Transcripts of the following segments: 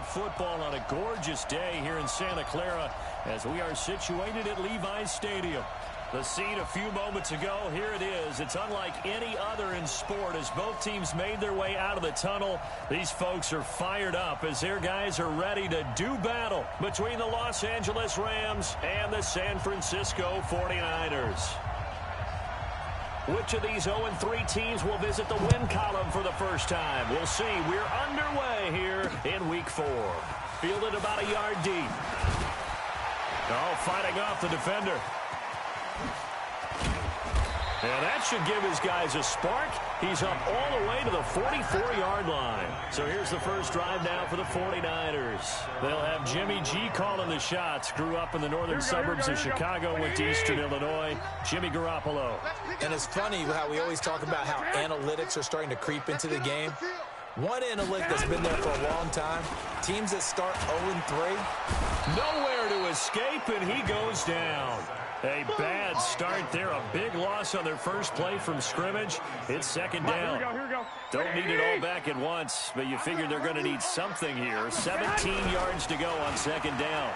about football on a gorgeous day here in Santa Clara as we are situated at Levi's Stadium. The scene a few moments ago, here it is. It's unlike any other in sport as both teams made their way out of the tunnel. These folks are fired up as their guys are ready to do battle between the Los Angeles Rams and the San Francisco 49ers. Which of these 0-3 teams will visit the win column for the first time? We'll see. We're underway here in Week 4. Fielded about a yard deep. Oh, fighting off the defender. And that should give his guys a spark. He's up all the way to the 44-yard line. So here's the first drive now for the 49ers. They'll have Jimmy G calling the shots. Grew up in the northern suburbs of Chicago, went to Eastern Illinois. Jimmy Garoppolo. And it's funny how we always talk about how analytics are starting to creep into the game. One analytic that's been there for a long time, teams that start 0-3. Nowhere to escape, and he goes down. A bad start there. A big loss on their first play from scrimmage. It's second down. Here we go. Don't need it all back at once, but you figure they're going to need something here. 17 yards to go on second down.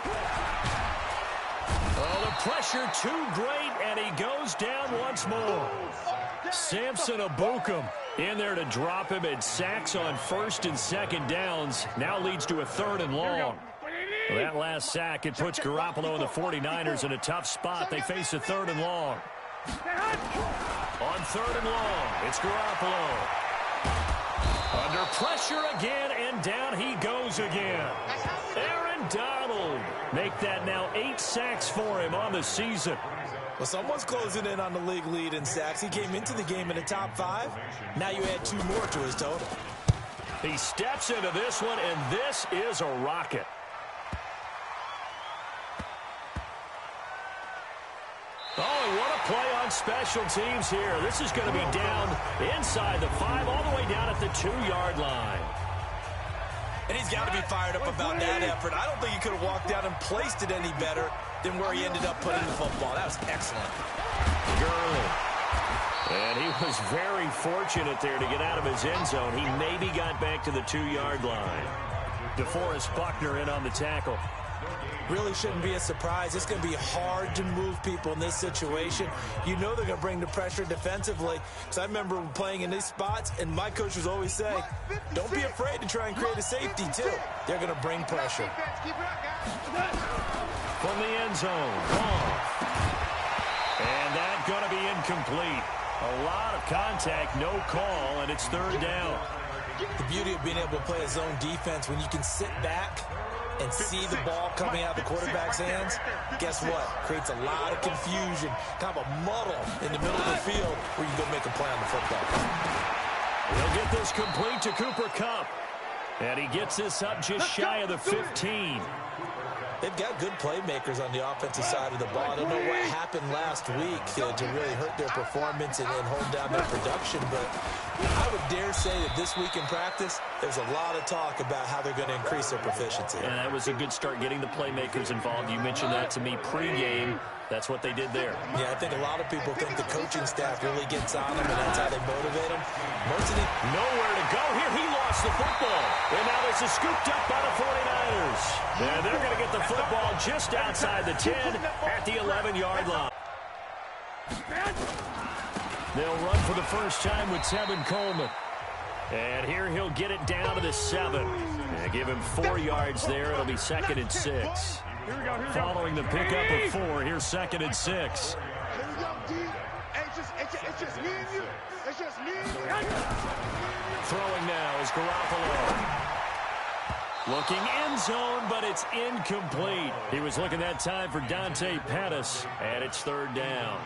Oh, the pressure too great, and he goes down once more. Samson Abukum in there to drop him at sacks on first and second downs. Now leads to a third and long. Well, that last sack, it puts Garoppolo and the 49ers in a tough spot. They face a third and long. On third and long, it's Garoppolo. Under pressure again, and down he goes again. Aaron Donald. Make that now 8 sacks for him on the season. Well, someone's closing in on the league lead in sacks. He came into the game in the top 5. Now you add 2 more to his total. He steps into this one, and this is a rocket. Oh, what a play on special teams here. This is going to be down inside the 5, all the way down at the 2-yard line. And he's got to be fired up about that effort. I don't think he could have walked down and placed it any better than where he ended up putting the football. That was excellent. Gurley. And he was very fortunate there to get out of his end zone. He maybe got back to the 2-yard line. DeForest Buckner in on the tackle. Really shouldn't be a surprise. It's going to be hard to move people in this situation. You know they're going to bring the pressure defensively. So I remember playing in these spots, and my coach was always saying, don't be afraid to try and create a safety, too. They're going to bring pressure. From the end zone, Goff. And that's going to be incomplete. A lot of contact, no call, and it's third down. The beauty of being able to play a zone defense when you can sit back and see the ball coming out of the quarterback's hands, guess what? Creates a lot of confusion, kind of a muddle in the middle of the field where you go make a play on the football. He'll get this complete to Cooper Kupp. And he gets this up just shy of the 15. They've got good playmakers on the offensive side of the ball. I don't know what happened last week to really hurt their performance and hold down their production, but I would dare say that this week in practice, there's a lot of talk about how they're going to increase their proficiency. And that was a good start getting the playmakers involved. You mentioned that to me pregame. That's what they did there. Yeah, I think a lot of people think the coaching staff really gets on them, and that's how they motivate them. Most of them nowhere to go here. He lost the football. And now this is scooped up by the 49ers. And they're going to get the football just outside the 10 at the 11-yard line. They'll run for the first time with Tevin Coleman. And here he'll get it down to the 7. And give him 4 yards there. It'll be second and 6. Here we go. Following the pickup of 4, here's second and 6. It's just me and you. It's just me and you. Throwing now is Garoppolo. Looking end zone, but it's incomplete. He was looking that time for Dante Pettis, and it's third down.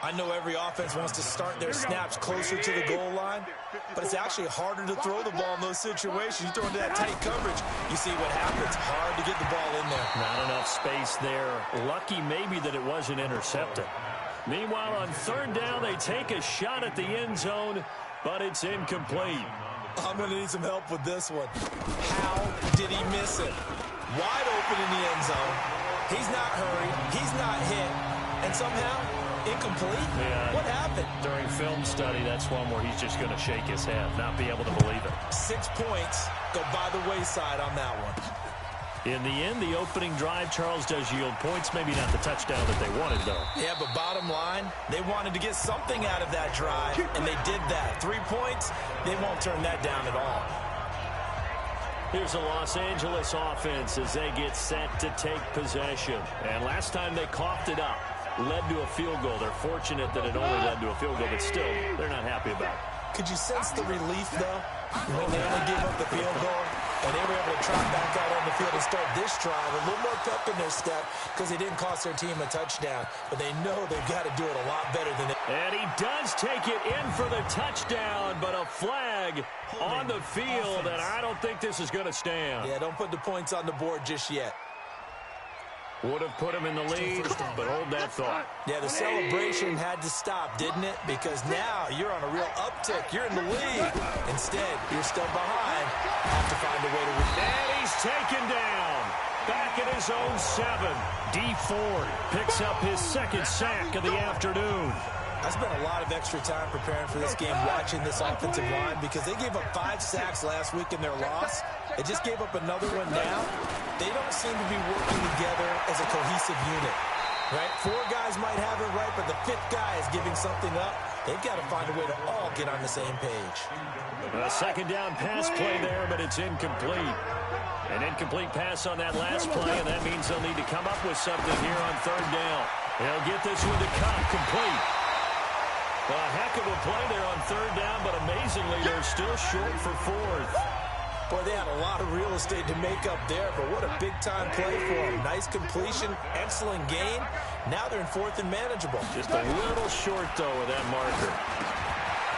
I know every offense wants to start their snaps closer to the goal line, but it's actually harder to throw the ball in those situations. You throw into that tight coverage, you see what happens. Hard to get the ball in there. Not enough space there. Lucky maybe that it wasn't intercepted. Meanwhile, on third down, they take a shot at the end zone, but it's incomplete. I'm going to need some help with this one. How did he miss it? Wide open in the end zone. He's not hurried. He's not hit. And somehow, Incomplete? Yeah. What happened? During film study, that's one where he's just going to shake his head, not be able to believe it. 6 points go by the wayside on that one. In the end, the opening drive, Charles, does yield points. Maybe not the touchdown that they wanted, though. Yeah, but bottom line, they wanted to get something out of that drive, and they did that. 3 points, they won't turn that down at all. Here's a Los Angeles offense as they get set to take possession. And last time they coughed it up, led to a field goal. They're fortunate that it only led to a field goal, but still, they're not happy about it. Could you sense the relief, though, when they only gave up the field goal? And they were able to trot back out on the field and start this drive. A little more pep in their step because they didn't cost their team a touchdown. But they know they've got to do it a lot better than they. And he does take it in for the touchdown, but a flag on the field, and I don't think this is going to stand. Yeah, don't put the points on the board just yet. Would have put him in the lead, but hold that thought. Yeah, the celebration had to stop, didn't it? Because now you're on a real uptick. You're in the lead. Instead, you're still behind. Have to find a way to win. And he's taken down. Back at his own 7. D. Ford picks up his second sack of the afternoon. I spent a lot of extra time preparing for this game, watching this offensive line, because they gave up 5 sacks last week in their loss. They just gave up another one now. They don't seem to be working together as a cohesive unit, right? 4 guys might have it right, but the 5th guy is giving something up. They've got to find a way to all get on the same page. A second down pass play there, but it's incomplete. An incomplete pass on that last play, and that means they'll need to come up with something here on 3rd down. They'll get this with the cut complete. A heck of a play there on 3rd down, but amazingly, they're still short for 4th. Boy, they had a lot of real estate to make up there, but what a big-time play for them. Nice completion, excellent gain. Now they're in 4th and manageable. Just a little short, though, with that marker.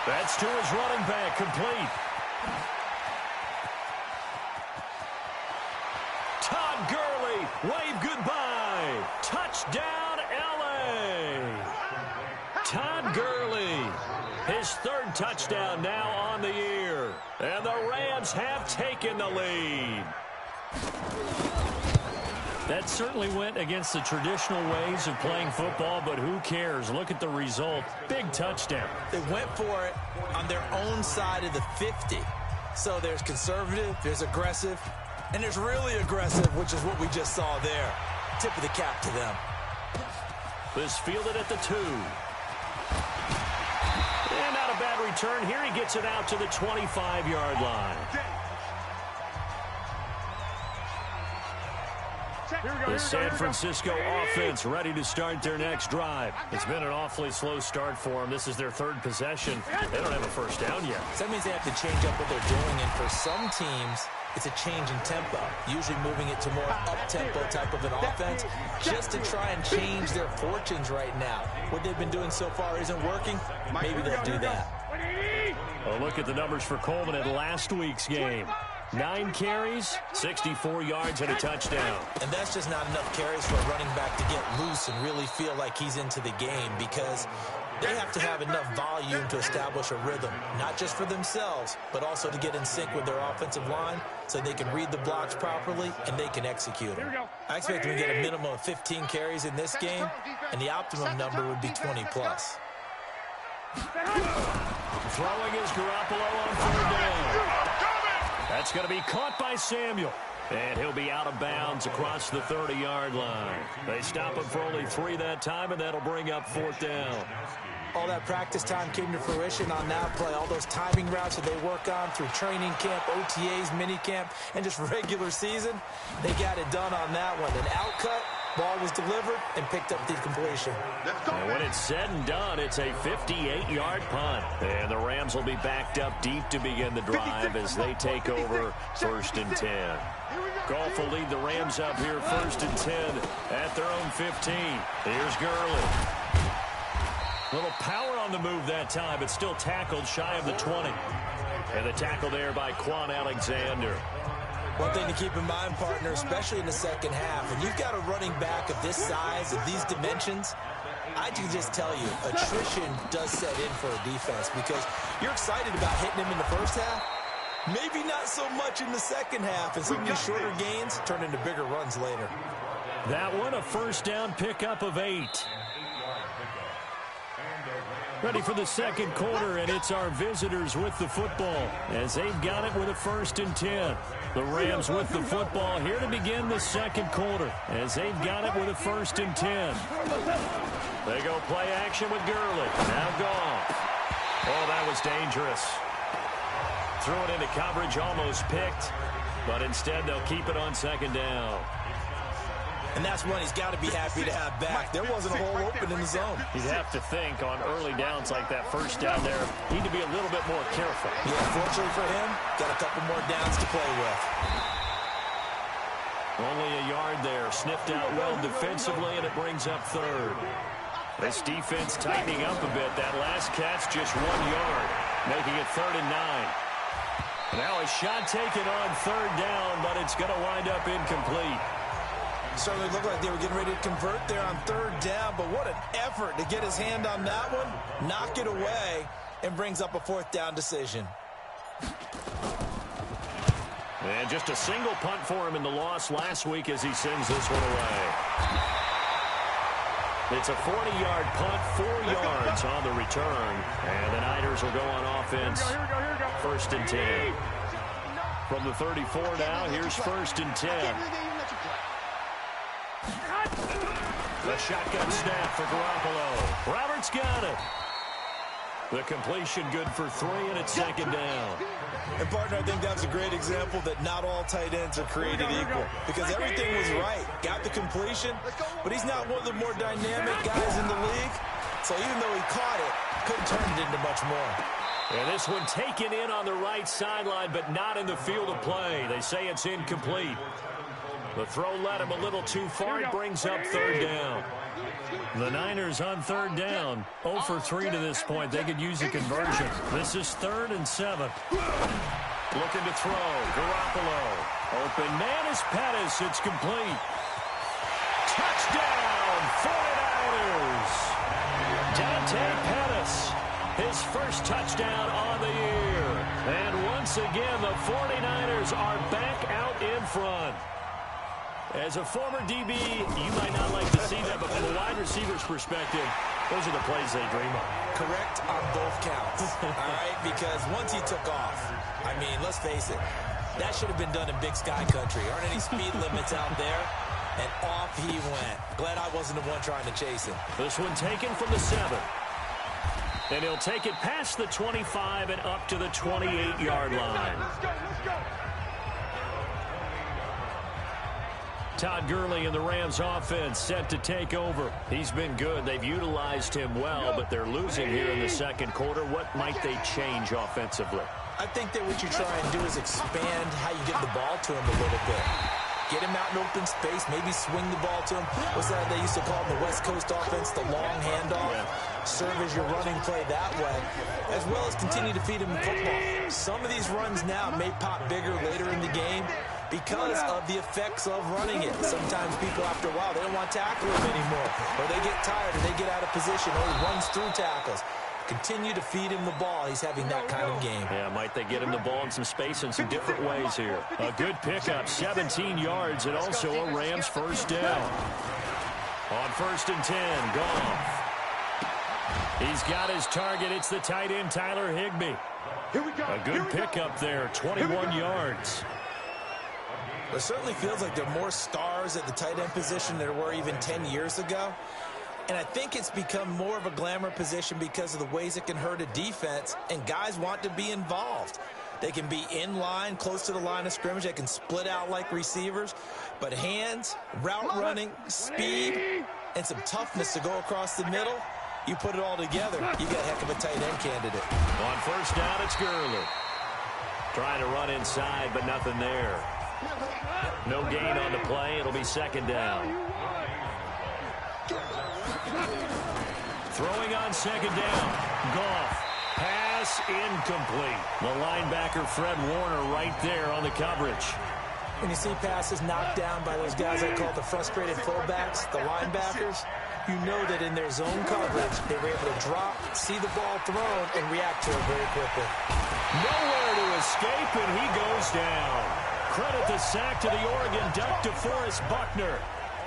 That's to his running back, complete. Todd Gurley, wave goodbye. Touchdown, L.A. Todd Gurley, his 3rd touchdown now on the year. And the Rams have taken the lead. That certainly went against the traditional ways of playing football, but who cares? Look at the result. Big touchdown. They went for it on their own side of the 50. So there's conservative, there's aggressive, and there's really aggressive, which is what we just saw there. Tip of the cap to them. This fielded at the 2. And not a bad return. Here he gets it out to the 25-yard line. The San Francisco offense ready to start their next drive. It's been an awfully slow start for them. This is their 3rd possession. They don't have a first down yet. So that means they have to change up what they're doing, and for some teams, it's a change in tempo, usually moving it to more up-tempo type of an offense, just to try and change their fortunes right now. What they've been doing so far isn't working. Maybe they'll do that. A look at the numbers for Coleman in last week's game. 9 carries, 64 yards, and a touchdown. And that's just not enough carries for a running back to get loose and really feel like he's into the game, because they have to have enough volume to establish a rhythm, not just for themselves, but also to get in sync with their offensive line so they can read the blocks properly and they can execute them. I expect them to get a minimum of 15 carries in this game, and the optimum number would be 20+. Throwing is Garoppolo on 3rd down. That's going to be caught by Samuel. And he'll be out of bounds across the 30-yard line. They stop him for only 3 that time, and that'll bring up 4th down. All that practice time came to fruition on that play. All those timing routes that they work on through training camp, OTAs, minicamp, and just regular season, they got it done on that one. An outcut, ball was delivered, and picked up the completion. And when it's said and done, it's a 58-yard punt. And the Rams will be backed up deep to begin the drive as they take over 1st and 10. Goff will lead the Rams up here 1st and 10 at their own 15. Here's Gurley. Little power on the move that time, but still tackled shy of the 20. And the tackle there by Quan Alexander. One thing to keep in mind, partner, especially in the second half, when you've got a running back of this size, of these dimensions, I can just tell you, attrition does set in for a defense, because you're excited about hitting him in the first half, maybe not so much in the second half, and some of these shorter gains turn into bigger runs later. That one, a 1st down pickup of 8. Ready for the second quarter, and it's our visitors with the football as they've got it with a 1st and 10. The Rams with the football here to begin the second quarter as they've got it with a 1st and 10. They go play action with Gurley. Now Goff. Oh, that was dangerous. Threw it into coverage, almost picked, but instead they'll keep it on 2nd down. And that's one he's got to be happy to have back. There wasn't a hole open in the zone. You'd have to think on early downs like that 1st down there, need to be a little bit more careful. Yeah, fortunately for him, got a couple more downs to play with. Only a yard there. Sniffed out well defensively, and it brings up 3rd. This defense tightening up a bit. That last catch just 1 yard, making it 3rd and 9. Now a shot taken on 3rd down, but it's going to wind up incomplete. Certainly looked like they were getting ready to convert there on 3rd down, but what an effort to get his hand on that one, knock it away, and brings up a 4th down decision. And just a single punt for him in the loss last week as he sends this one away. It's a 40-yard punt, 4 yards on the return, and the Niners will go on offense. 1st and 10. From the 34 now, here's 1st and 10. The shotgun snap for Garoppolo. Roberts got it. The completion good for 3, and it's 2nd down. And, partner, I think that was a great example that not all tight ends are created equal. Because everything was right. Got the completion, but he's not one of the more dynamic guys in the league. So even though he caught it, couldn't turn it into much more. And this one taken in on the right sideline, but not in the field of play. They say it's incomplete. The throw led him a little too far. It brings up 3rd down. The Niners on 3rd down. 0 for 3 to this point. They could use a conversion. This is 3rd and 7. Looking to throw. Garoppolo. Open man is Pettis. It's complete. Touchdown, 49ers. Dante Pettis. His first touchdown on the year. And once again, the 49ers are back out in front. As a former DB, you might not like to see that, but from a wide receiver's perspective, those are the plays they dream of. Correct on both counts, all right? Because once he took off, I mean, let's face it, that should have been done in Big Sky Country. Aren't any speed limits out there? And off he went. Glad I wasn't the one trying to chase him. This one taken from the 7. And he'll take it past the 25 and up to the 28-yard line. Let's go. Todd Gurley and the Rams offense set to take over. He's been good. They've utilized him well, but they're losing here in the second quarter. What might they change offensively? I think that what you try and do is expand how you get the ball to him a little bit. Get him out in open space, maybe swing the ball to him. What's that they used to call in the West Coast offense, the long handoff? Yeah. Serve as your running play that way, as well as continue to feed him the football. Some of these runs now may pop bigger later in the game because of the effects of running it. Sometimes people, after a while, they don't want to tackle him anymore, or they get tired and they get out of position, or he runs through tackles. Continue to feed him the ball. He's having that kind of game. Yeah, might they get him the ball in some space in some different ways here. A good pickup, 17 yards, and also a Rams first down. On 1st and 10, Goff. He's got his target. It's the tight end, Tyler Higbee. A good pickup there, 21 yards. It certainly feels like there are more stars at the tight end position than there were even 10 years ago. And I think it's become more of a glamour position because of the ways it can hurt a defense, and guys want to be involved. They can be in line, close to the line of scrimmage. They can split out like receivers. But hands, route running, speed, and some toughness to go across the middle, you put it all together, you got a heck of a tight end candidate. On first down, it's Gurley. Trying to run inside, but nothing there. No gain on the play. It'll be 2nd down. Throwing on 2nd down. Goff. Pass incomplete. The linebacker, Fred Warner, right there on the coverage. When you see passes knocked down by those guys I call the frustrated fullbacks, the linebackers, you know that in their zone coverage, they were able to drop, see the ball thrown, and react to it very quickly. Nowhere to escape, and he goes down. Credit the sack to the Oregon Duck, DeForest Buckner.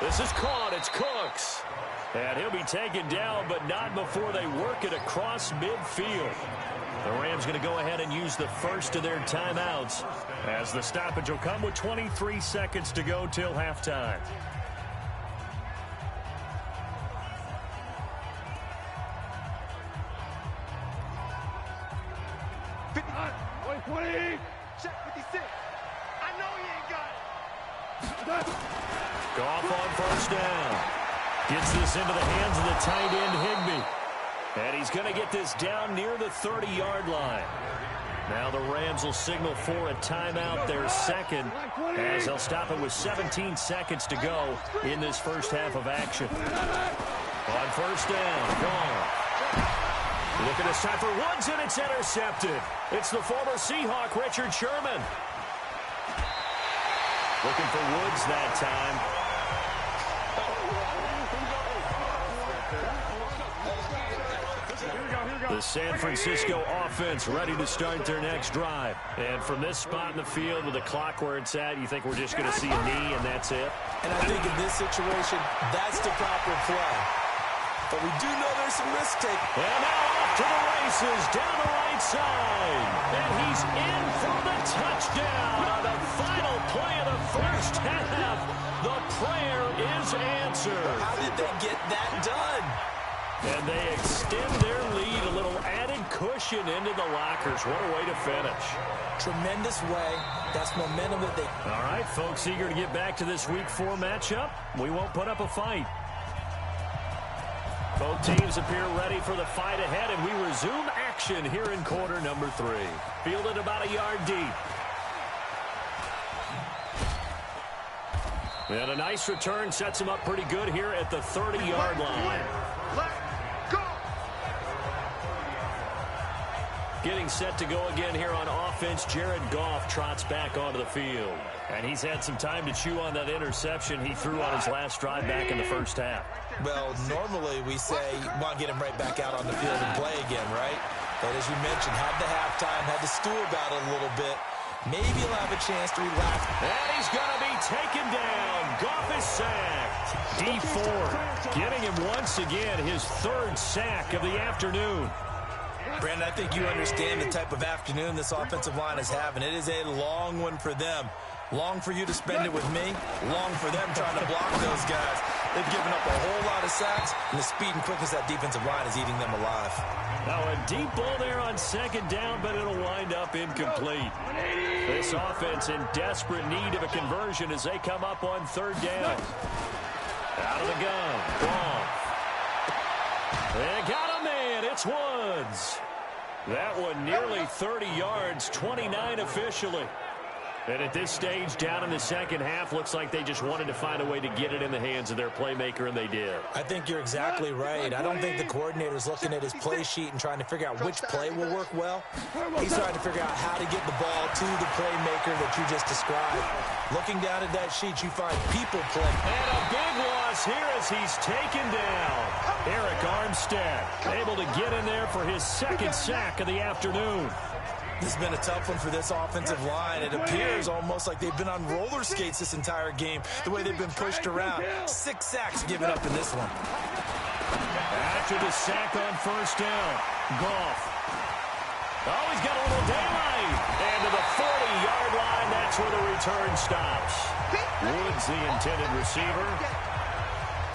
This is caught. It's Cooks. And he'll be taken down, but not before they work it across midfield. The Rams going to go ahead and use the first of their timeouts as the stoppage will come with 23 seconds to go till halftime. Check 56. I know he ain't got it. Goff on first down. Gets this into the hands of the tight end, Higbee. And he's going to get this down near the 30-yard line. Now the Rams will signal for a timeout, their second, as they'll stop it with 17 seconds to go in this first half of action. On first down, Goff. Look at this time for Woods, and it's intercepted. It's the former Seahawk, Richard Sherman. Looking for Woods that time. The San Francisco offense ready to start their next drive. And from this spot in the field with the clock where it's at, you think we're just going to see a knee and that's it? And I think in this situation, that's the proper play. But we do know there's some risk taken. And now off to the races, down the right side. And he's in for the touchdown on the final play of the first half. The prayer is answered. How did they get that done? And they extend their lead, a little added cushion into the lockers. What a way to finish. Tremendous way. That's momentum that they... All right, folks, eager to get back to this Week 4 matchup. We won't put up a fight. Both teams appear ready for the fight ahead, and we resume action here in quarter number 3. Fielded about a yard deep. And a nice return sets him up pretty good here at the 30-yard line. Getting set to go again here on offense, Jared Goff trots back onto the field. And he's had some time to chew on that interception he threw on his last drive back in the first half. Well, normally we say you want to get him right back out on the field and play again, right? But as you mentioned, had the halftime, had to stew about it a little bit. Maybe he'll have a chance to relax. And he's going to be taken down. Goff is sacked. D Ford getting him once again his third sack of the afternoon. Brandon, I think you understand the type of afternoon this offensive line is having. It is a long one for them. Long for you to spend it with me. Long for them trying to block those guys. They've given up a whole lot of sacks, and the speed and quickness of that defensive line is eating them alive. Now a deep ball there on second down, but it'll wind up incomplete. This offense in desperate need of a conversion as they come up on third down. Out of the gun. Goff. They got a man. It's Woods. That one nearly 30 yards, 29 officially. And at this stage, down in the second half, looks like they just wanted to find a way to get it in the hands of their playmaker, and they did. I think you're exactly right. I don't think the coordinator's looking at his play sheet and trying to figure out which play will work well. He's trying to figure out how to get the ball to the playmaker that you just described. Looking down at that sheet, you find people play. And a big loss here as he's taken down. Eric Armstead able to get in there for his second sack of the afternoon. This has been a tough one for this offensive line. It appears almost like they've been on roller skates this entire game, the way they've been pushed around. 6 sacks given up in this one. After the sack on first down, Goff. Oh, he's got a little daylight. And to the 40-yard line, that's where the return stops. Woods, the intended receiver.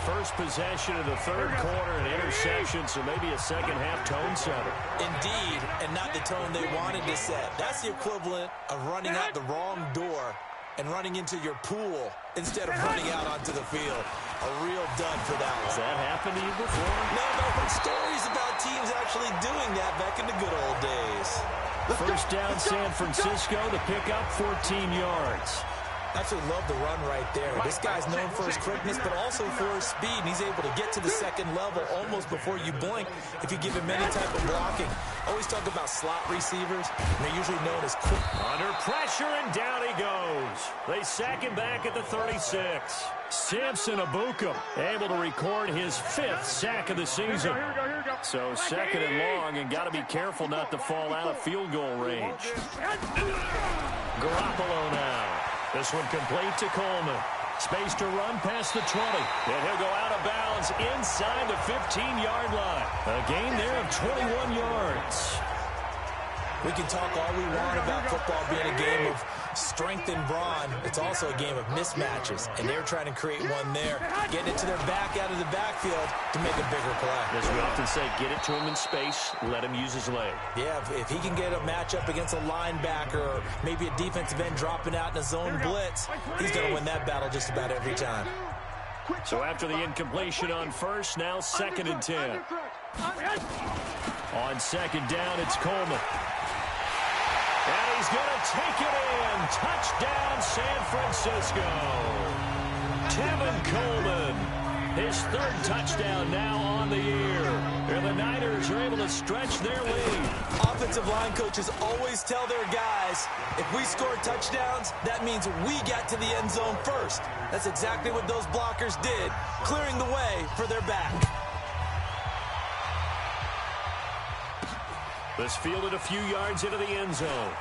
First possession of the third quarter, an interception, so maybe a second-half tone setter. Indeed, and not the tone they wanted to set. That's the equivalent of running out the wrong door and running into your pool instead of running out onto the field. A real dud for that one. Has that happened to you before? No, but stories about teams actually doing that back in the good old days. First down, San Francisco, the pickup, 14 yards. Absolutely love the run right there. This guy's known for his quickness, but also for his speed. And he's able to get to the second level almost before you blink if you give him any type of blocking. Always talk about slot receivers, and they're usually known as quick. Under pressure, and down he goes. They sack him back at the 36. Samson Abukum able to record his 5th sack of the season. So second and long, and got to be careful not to fall out of field goal range. Garoppolo now. This one complete to Coleman. Space to run past the 20. And he'll go out of bounds inside the 15-yard line. A gain there of 21 yards. We can talk all we want about football being a game of strength and brawn. It's also a game of mismatches, and they're trying to create one there, getting it to their back out of the backfield to make a bigger play. As we often say, get it to him in space, let him use his leg. Yeah, if he can get a matchup against a linebacker or maybe a defensive end dropping out in a zone blitz, he's going to win that battle just about every time. So after the incompletion on first, now 2nd and 10. On 2nd down, it's Coleman. And he's going to take it in. Touchdown, San Francisco. Tevin Coleman, his 3rd touchdown now on the year. And the Niners are able to stretch their lead. Offensive line coaches always tell their guys, if we score touchdowns, that means we got to the end zone first. That's exactly what those blockers did, clearing the way for their back. This fielded a few yards into the end zone.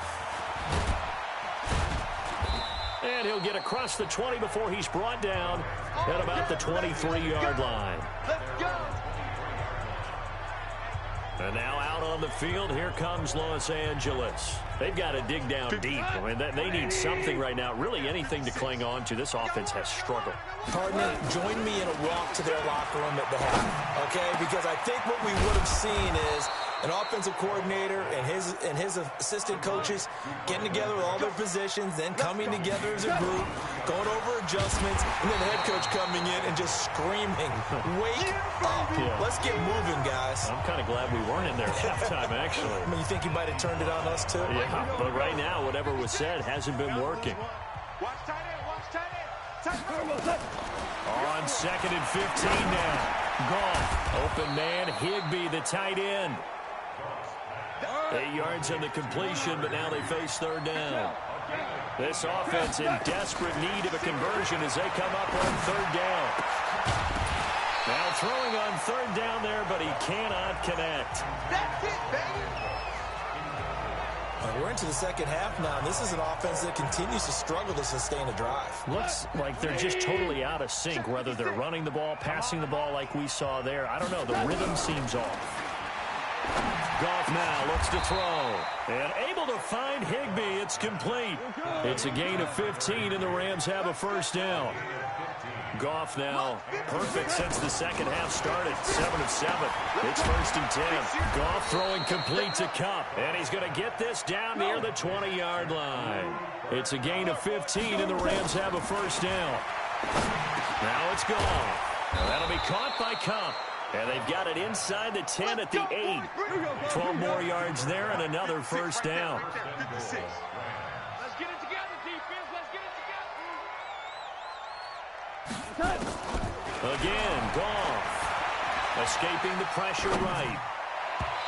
And he'll get across the 20 before he's brought down at about the 23-yard line. Let's go. And now out on the field, here comes Los Angeles. They've got to dig down deep. I mean, they need something right now, really anything to cling on to. This offense has struggled. Partner, join me in a walk to their locker room at the half, okay? Because I think what we would have seen is an offensive coordinator and his assistant coaches getting together with all their positions, then coming together as a group, going over adjustments, and then the head coach coming in and just screaming, wake up. Yeah. Let's get moving, guys. I'm kind of glad we weren't in there at halftime, actually. I mean, you think he might have turned it on us, too? Yeah, but right now, whatever was said hasn't been working. Watch tight end, watch tight end. On 2nd and 15 now. Goff, open man, Higbee, the tight end. 8 yards on the completion, but now they face 3rd down. This offense in desperate need of a conversion as they come up on 3rd down. Now throwing on 3rd down there, but he cannot connect. That's it, baby. We're into the 2nd half now, and this is an offense that continues to struggle to sustain a drive. Looks like they're just totally out of sync, whether they're running the ball, passing the ball like we saw there. I don't know. The rhythm seems off. Goff now looks to throw. And able to find Higbee. It's complete. It's a gain of 15, and the Rams have a 1st down. Goff now perfect since the 2nd half started. 7 of 7. It's 1st and 10. Goff throwing complete to Kupp. And he's going to get this down near the 20-yard line. It's a gain of 15, and the Rams have a 1st down. Now it's Goff. Now that'll be caught by Kupp. And they've got it inside the 10 at the 8. 12 more yards there and another 1st down. Let's get it together, defense. Let's get it together. Again, Goff escaping the pressure right.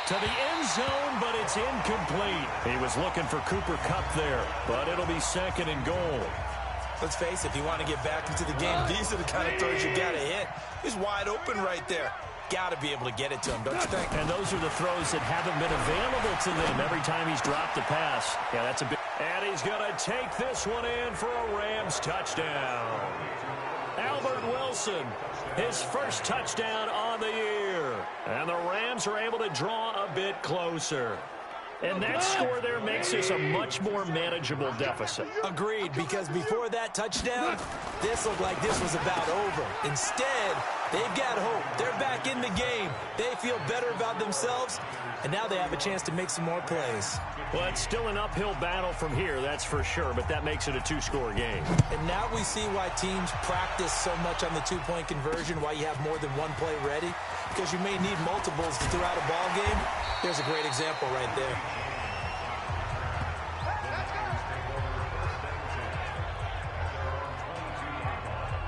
To the end zone, but it's incomplete. He was looking for Cooper Kupp there, but it'll be 2nd and goal. Let's face it, if you want to get back into the game, these are the kind of throws you got to hit. He's wide open right there. Got to be able to get it to him, don't you think? And those are the throws that haven't been available to them every time he's dropped the pass. Yeah, that's a big... And he's going to take this one in for a Rams touchdown. Albert Wilson, his 1st touchdown on the year. And the Rams are able to draw a bit closer. And that score there makes this a much more manageable deficit. Agreed, because before that touchdown, this looked like this was about over. Instead, they've got hope. They're back in the game. They feel better about themselves, and now they have a chance to make some more plays. Well, it's still an uphill battle from here, that's for sure, but that makes it a 2-score game. And now we see why teams practice so much on the 2-point conversion, why you have more than one play ready, because you may need multiples throughout a ball game. There's a great example right there.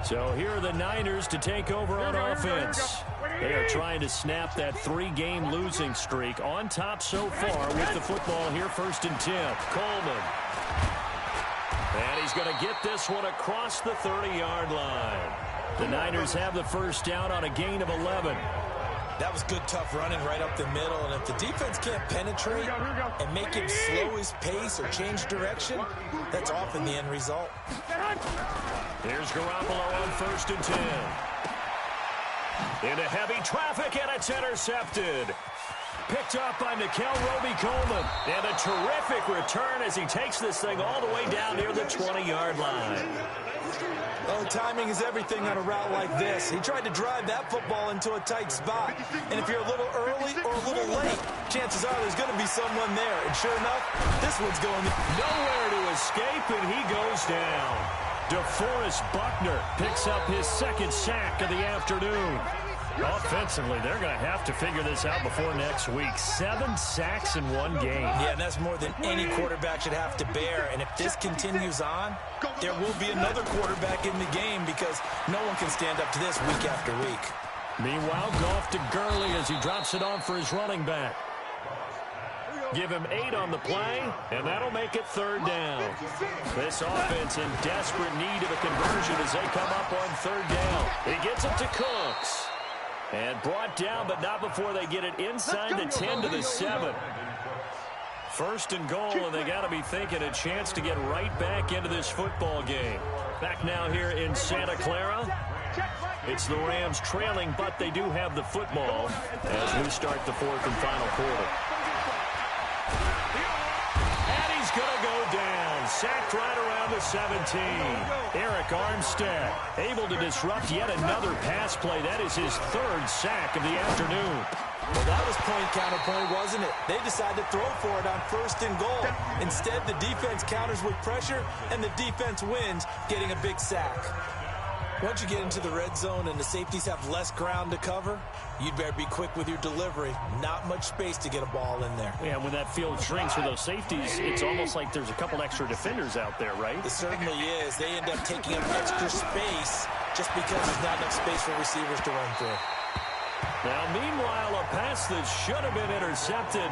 So here are the Niners to take over on offense. They are trying to snap that 3-game losing streak. On top so far with the football here, 1st and 10. Coleman. And he's going to get this one across the 30-yard line. The Niners have the 1st down on a gain of 11. That was good, tough running right up the middle. And if the defense can't penetrate and make him slow his pace or change direction, that's often the end result. Here's Garoppolo on 1st and 10. Into heavy traffic, and it's intercepted. Picked up by Nikel Roby-Coleman. And a terrific return as he takes this thing all the way down near the 20-yard line. Oh, timing is everything on a route like this. He tried to drive that football into a tight spot. And if you're a little early or a little late, chances are there's going to be someone there. And sure enough, this one's going nowhere to escape, and he goes down. DeForest Buckner picks up his 2nd sack of the afternoon. Offensively, they're going to have to figure this out before next week. 7 sacks in one game. Yeah, and that's more than any quarterback should have to bear. And if this continues on, there will be another quarterback in the game because no one can stand up to this week after week. Meanwhile, Goff to Gurley as he drops it off for his running back. Give him 8 on the play, and that'll make it 3rd down. This offense in desperate need of a conversion as they come up on 3rd down. He gets it to Cooks. And brought down, but not before they get it inside the 10 to the 7. 1st and goal, and they got to be thinking a chance to get right back into this football game. Back now here in Santa Clara. It's the Rams trailing, but they do have the football as we start the 4th and final quarter. And he's going to go down. Sacked right around the 17. Eric Armstead able to disrupt yet another pass play. That is his 3rd sack of the afternoon. Well, that was point counterpoint, wasn't it? They decided to throw for it on 1st and goal. Instead, the defense counters with pressure, and the defense wins, getting a big sack. Once you get into the red zone and the safeties have less ground to cover, you'd better be quick with your delivery. Not much space to get a ball in there. Yeah, when that field shrinks with those safeties, it's almost like there's a couple extra defenders out there, right? It certainly is. They end up taking up extra space just because there's not enough space for receivers to run through. Now, meanwhile, a pass that should have been intercepted,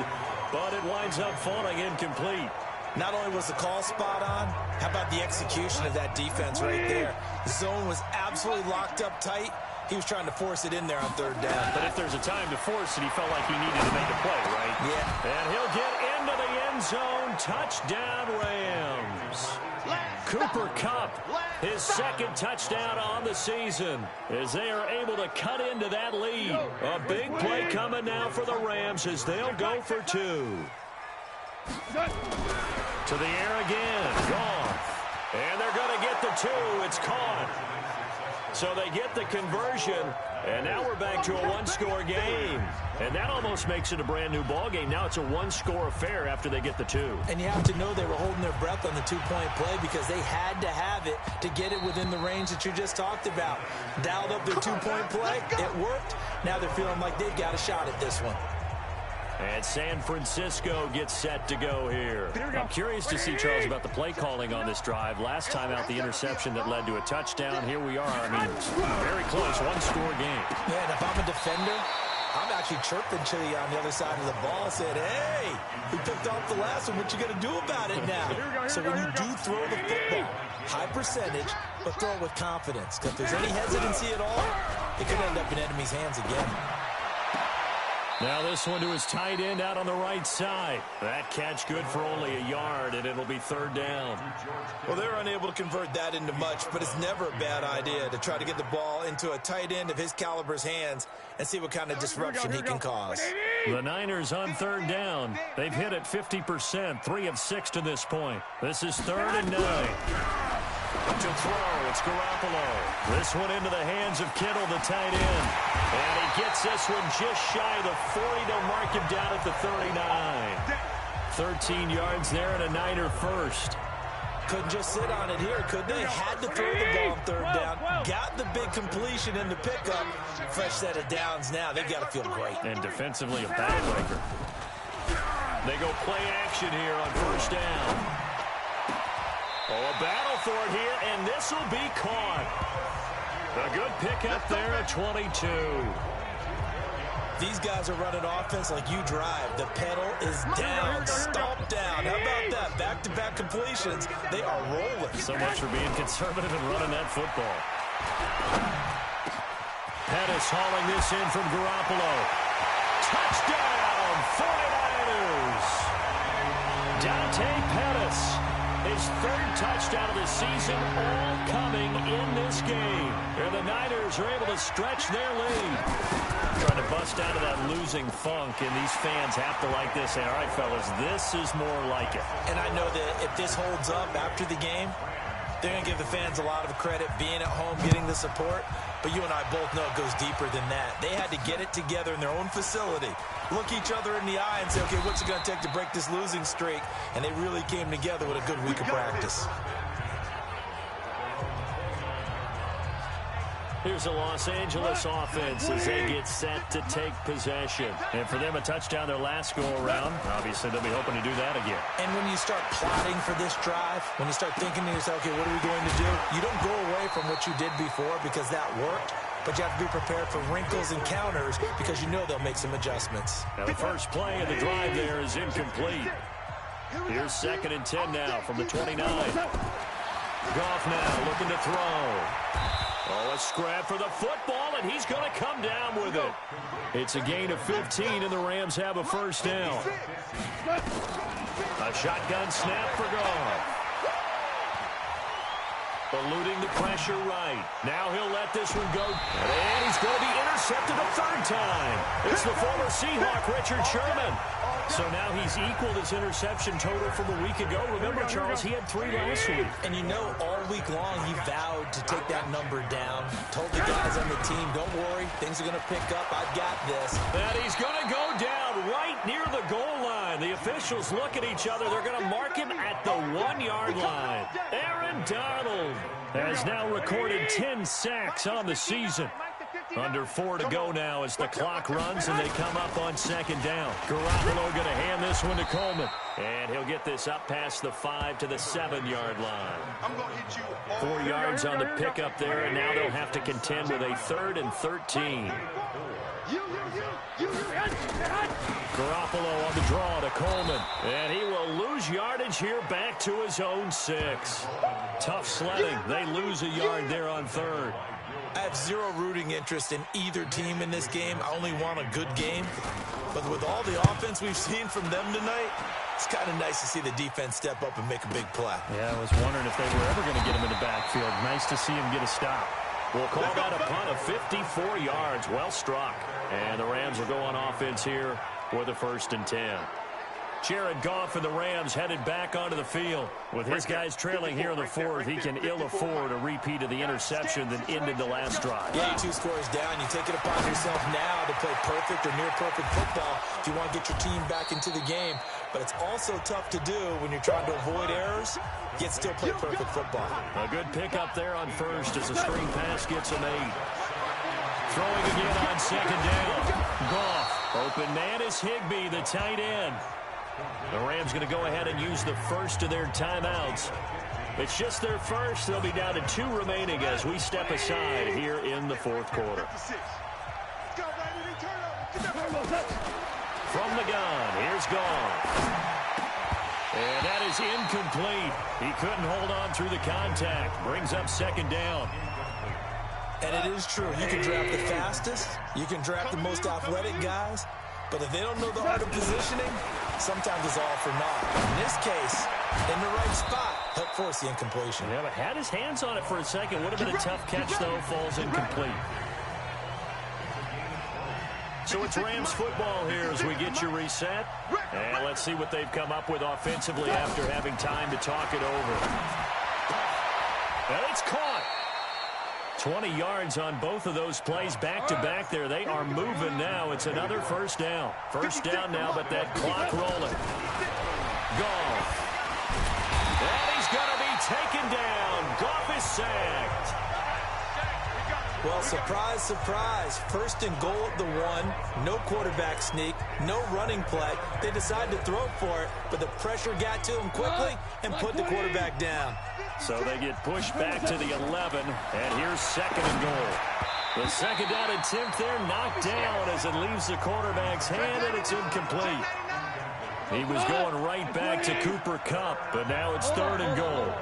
but it winds up falling incomplete. Not only was the call spot on, how about the execution of that defense right there? The zone was absolutely locked up tight. He was trying to force it in there on 3rd down. But if there's a time to force it, he felt like he needed to make a play, right? Yeah. And he'll get into the end zone. Touchdown, Rams. Cooper Kupp, his 2nd touchdown on the season as they are able to cut into that lead. A big play coming now for the Rams as they'll go for 2. To the air again. Goff. And they're going to get the 2. It's caught. So they get the conversion, and now we're back to a 1-score game. And that almost makes it a brand-new ball game. Now it's a 1-score affair after they get the 2. And you have to know they were holding their breath on the 2-point play because they had to have it to get it within the range that you just talked about. Dialed up their 2-point play. It worked. Now they're feeling like they've got a shot at this one. And San Francisco gets set to go here. I'm curious to see, Charles, about the play calling on this drive. Last time out, the interception that led to a touchdown. Here we are. I mean, very close, 1-score game. Yeah, and if I'm a defender, I'm actually chirping to you on the other side of the ball, saying, hey, we picked off the last one. What you going to do about it now? So when you do throw the football, high percentage, but throw it with confidence. Because if there's any hesitancy at all, it could end up in enemy's hands again. Now this one to his tight end out on the right side. That catch good for only a yard, and it'll be 3rd down. Well, they're unable to convert that into much, but it's never a bad idea to try to get the ball into a tight end of his caliber's hands and see what kind of disruption he can cause. The Niners on 3rd down. They've hit it 50%, 3 of 6 to this point. This is 3rd and 9. To throw, it's Garoppolo. This one into the hands of Kittle, the tight end. And he gets this one just shy of the 40. They'll mark him down at the 39. 13 yards there and a Niner first. Couldn't just sit on it here, could they? Had to throw the ball on 3rd down. Got the big completion in the pickup. Fresh set of downs now. They've got to feel great. And defensively a backbreaker. They go play action here on 1st down. Oh, a battle for it here, and this will be caught. A good pickup there at 22. These guys are running offense like you drive. The pedal is down, stomped down. How about that? Back-to-back completions. They are rolling. So much for being conservative and running that football. Pettis hauling this in from Garoppolo. Touchdown, 49ers. Dante Pettis. His third touchdown of the season, all coming in this game. And the Niners are able to stretch their lead. Trying to bust out of that losing funk, and these fans have to like this. Say, all right, fellas, this is more like it. And I know that if this holds up after the game, they're going to give the fans a lot of credit being at home, getting the support. But you and I both know it goes deeper than that. They had to get it together in their own facility, look each other in the eye and say, okay, what's it going to take to break this losing streak? And they really came together with a good week of practice. Here's the Los Angeles offense as they get set to take possession. And for them, a touchdown their last go-around. Obviously, they'll be hoping to do that again. And when you start plotting for this drive, when you start thinking to yourself, okay, what are we going to do? You don't go away from what you did before because that worked, but you have to be prepared for wrinkles and counters because you know they'll make some adjustments. Now, the first play of the drive there is incomplete. Here's 2nd and 10 now from the 29. Goff now looking to throw. Oh, a scrap for the football, and he's going to come down with it. It's a gain of 15, and the Rams have a first down. A shotgun snap for Goff. Eluding the pressure right. Now he'll let this one go. And he's going to be intercepted a third time. It's the former Seahawk, Richard Sherman. So now he's equaled his interception total from a week ago. Remember, Charles, he had 3 last week. And you know, all week long he vowed to take that number down. Told the guys on the team, don't worry, things are going to pick up. I've got this. And he's going to go down right near the goal line. The officials look at each other. They're going to mark him at the 1-yard line. Aaron Donald has now recorded 10 sacks on the season. Under 4 to go now as the clock runs and they come up on 2nd down. Garoppolo going to hand this one to Coleman. And he'll get this up past the 5 to the 7-yard line. 4 yards on the pickup there, and now they'll have to contend with a 3rd and 13. Garoppolo on the draw to Coleman. And he will lose yardage here back to his own 6. Tough sledding. They lose a yard there on 3rd. I have zero rooting interest in either team in this game. I only want a good game. But with all the offense we've seen from them tonight, it's kind of nice to see the defense step up and make a big play. Yeah, I was wondering if they were ever going to get him in the backfield. Nice to see him get a stop. We'll call that a punt of 54 yards. Well struck. And the Rams will go on offense here for the 1st and 10. Jared Goff and the Rams headed back onto the field. With his guys trailing here in the 4th, he can ill afford a repeat of the interception that ended the last drive. Yeah, you 2 scores down. You take it upon yourself now to play perfect or near-perfect football if you want to get your team back into the game. But it's also tough to do when you're trying to avoid errors, yet still play perfect football. A good pickup there on 1st as the screen pass gets him 8. Throwing again on 2nd down. Goff. Open man is Higbee, the tight end. The Rams going to go ahead and use the first of their timeouts. It's just their first. They'll be down to 2 remaining as we step aside here in the 4th quarter. From the gun, here's Goff. And that is incomplete. He couldn't hold on through the contact. Brings up 2nd down. And it is true. You can draft the fastest. You can draft the most athletic guys. But if they don't know the art of positioning, sometimes it's all for naught. In this case, in the right spot, help force the incompletion. Yeah, but had his hands on it for a second. Would have been a tough catch, though. Falls incomplete. So it's Rams football here as we get you reset. And let's see what they've come up with offensively after having time to talk it over. And it's caught. 20 yards on both of those plays back-to-back there. They are moving now. It's another first down. First down now, but that clock rolling. Goff. And he's going to be taken down. Goff is sacked. Well, surprise, surprise. 1st and goal at the 1. No quarterback sneak. No running play. They decided to throw for it, but the pressure got to him quickly and put the quarterback down. So they get pushed back to the 11, and here's 2nd and goal. The 2nd down attempt there knocked down as it leaves the quarterback's hand, and it's incomplete. He was going right back to Cooper Kupp, but now it's 3rd and goal.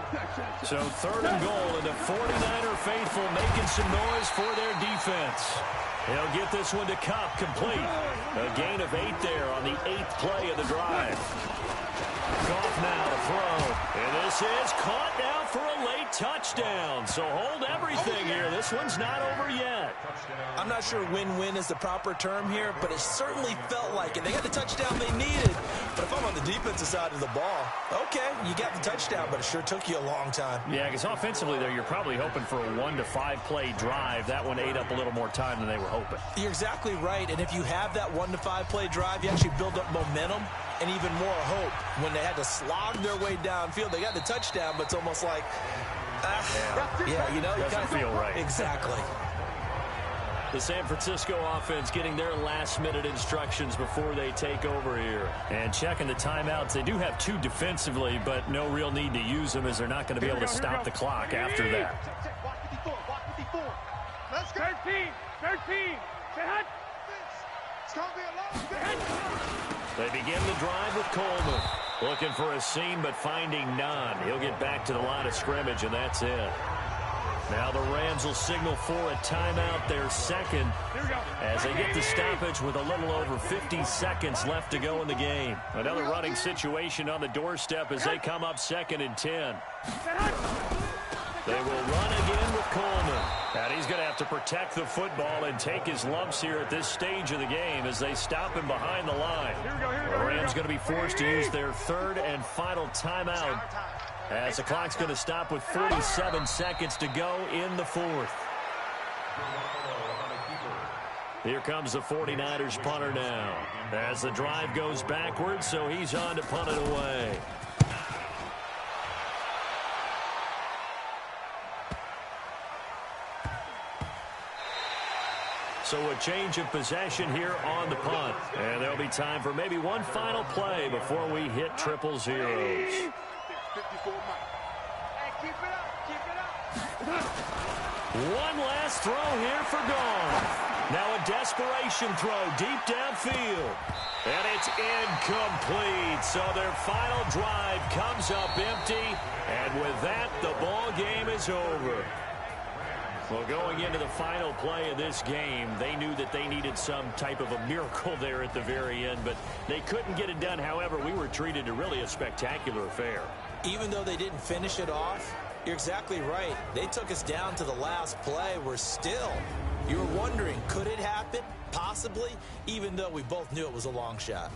So 3rd and goal, and the 49er faithful making some noise for their defense. He'll get this one to Kupp, complete. A gain of 8 there on the 8th play of the drive. Goff now to throw. And this is caught now for a late touchdown. So hold everything here. This one's not over yet. I'm not sure win-win is the proper term here, but it certainly felt like it. They got the touchdown they needed. But if I'm on the defensive side of the ball, okay, you got the touchdown, but it sure took you a long time. Yeah, because offensively there, you're probably hoping for a 1 to 5 play drive. That one ate up a little more time than they were hoping. You're exactly right. And if you have that 1 to 5 play drive, you actually build up momentum and even more hope. When they had to slog their way downfield, they got the touchdown, but it's almost like, yeah, you know, you doesn't feel right. Exactly. The San Francisco offense getting their last-minute instructions before they take over here. And checking the timeouts. They do have 2 defensively, but no real need to use them as they're not going to be able to stop the clock after that. Let's go. 13. It's going to be a long day. They begin the drive with Coleman. Looking for a seam, but finding none. He'll get back to the line of scrimmage, and that's it. Now the Rams will signal for a timeout, their second, as they get the stoppage with a little over 50 seconds left to go in the game. Another running situation on the doorstep as they come up 2nd and 10. They will run again with Coleman. And he's going to have to protect the football and take his lumps here at this stage of the game as they stop him behind the line. The Rams going to be forced to use their 3rd and final timeout as the clock's going to stop with 47 seconds to go in the 4th. Here comes the 49ers punter now as the drive goes backwards, so he's on to punt it away. So a change of possession here on the punt. And there'll be time for maybe one final play before we hit triple zeros. 54 Mike. Hey, keep it up. One last throw here for Goff. Now a desperation throw deep downfield. And it's incomplete. So their final drive comes up empty. And with that, the ball game is over. Well, going into the final play of this game, they knew that they needed some type of a miracle there at the very end, but they couldn't get it done. However, we were treated to really a spectacular affair. Even though they didn't finish it off, you're exactly right. They took us down to the last play. We're still, you were wondering, could it happen? Possibly, even though we both knew it was a long shot.